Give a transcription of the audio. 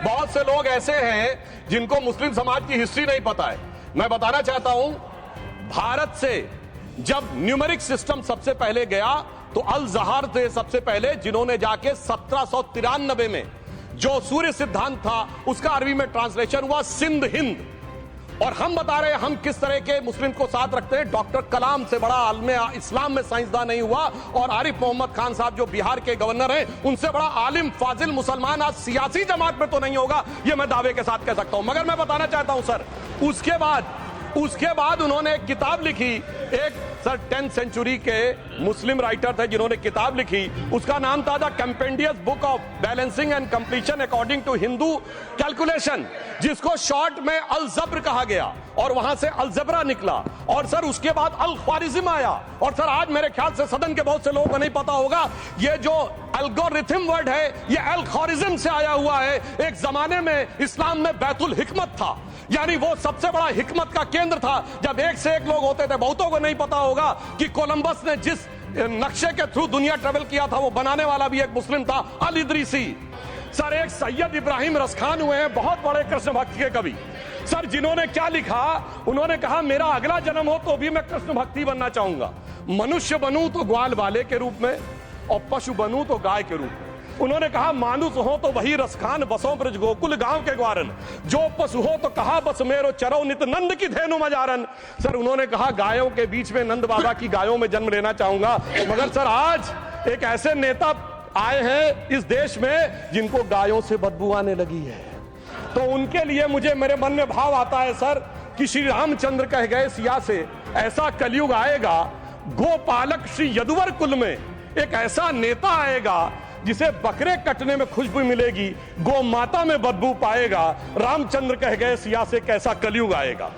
बहुत से लोग ऐसे हैं जिनको मुस्लिम समाज की हिस्ट्री नहीं पता है। मैं बताना चाहता हूं, भारत से जब न्यूमेरिक सिस्टम सबसे पहले गया तो अल जहार थे सबसे पहले, जिन्होंने जाके 1793 में जो सूर्य सिद्धांत था उसका अरबी में ट्रांसलेशन हुआ सिंध हिंद। और हम बता रहे हैं हम किस तरह के मुस्लिम को साथ रखते हैं। डॉक्टर कलाम से बड़ा आलिम इस्लाम में साइंसदान नहीं हुआ, और आरिफ मोहम्मद खान साहब जो बिहार के गवर्नर हैं उनसे बड़ा आलिम फाजिल मुसलमान आज सियासी जमात में तो नहीं होगा, ये मैं दावे के साथ कह सकता हूं। मगर मैं बताना चाहता हूं सर, उसके बाद उन्होंने एक किताब लिखी, एक सर 10th सेंचुरी के मुस्लिम राइटर थे जिन्होंने किताब लिखी, उसका नाम था the compendious book of balancing and completion according to Hindu calculation, जिसको शॉर्ट में अल जब्र कहा गया, और वहां से अल जबरा निकला, और सर उसके बाद अल ख्वारिज्म आया। और सर आज मेरे ख्याल से सदन के बहुत से लोगों को नहीं पता होगा, ये जो एल्गोरिथम वर्ड है ये अल ख्वारिज्म से आया हुआ है। एक जमाने में इस्लाम में बैतुल हिकमत था, यानी वो सबसे बड़ा हिकमत का केंद्र था, जब एक से एक लोग होते थे। बहुतों को नहीं पता होगा कि कोलंबस ने जिस नक्शे के थ्रू दुनिया ट्रेवल किया था वो बनाने वाला भी एक मुस्लिम था, अल इदरीसी। सर एक सैयद इब्राहिम रसखान हुए हैं, बहुत बड़े कृष्ण भक्त के कवि, सर जिन्होंने क्या लिखा, उन्होंने कहा मेरा अगला जन्म हो तो भी मैं कृष्ण भक्ति बनना चाहूंगा, मनुष्य बनूं तो ग्वाल बाले के रूप में और पशु बनूं तो गाय के रूप में। उन्होंने कहा मानुष हो तो वही रसखान बसों ब्रज गोकुल गांव के ग्वारन, जो पशु हो तो कहा बस मेरो चरो नित नंद की धेनु मजारन। सर उन्होंने कहा गायों के बीच में नंद बाबा की गायों में जन्म लेना चाहूंगा। मगर सर आज एक ऐसे नेता आए हैं इस देश में जिनको गायों से बदबू आने लगी है, तो उनके लिए मुझे मेरे मन में भाव आता है सर कि श्री रामचंद्र कह गए सिया से, ऐसा कलयुग आएगा गोपालक श्री यदुवर कुल में एक ऐसा नेता आएगा जिसे बकरे कटने में खुशबू मिलेगी, गौ माता में बदबू पाएगा। रामचंद्र कह गए सिया से कैसा कलयुग आएगा।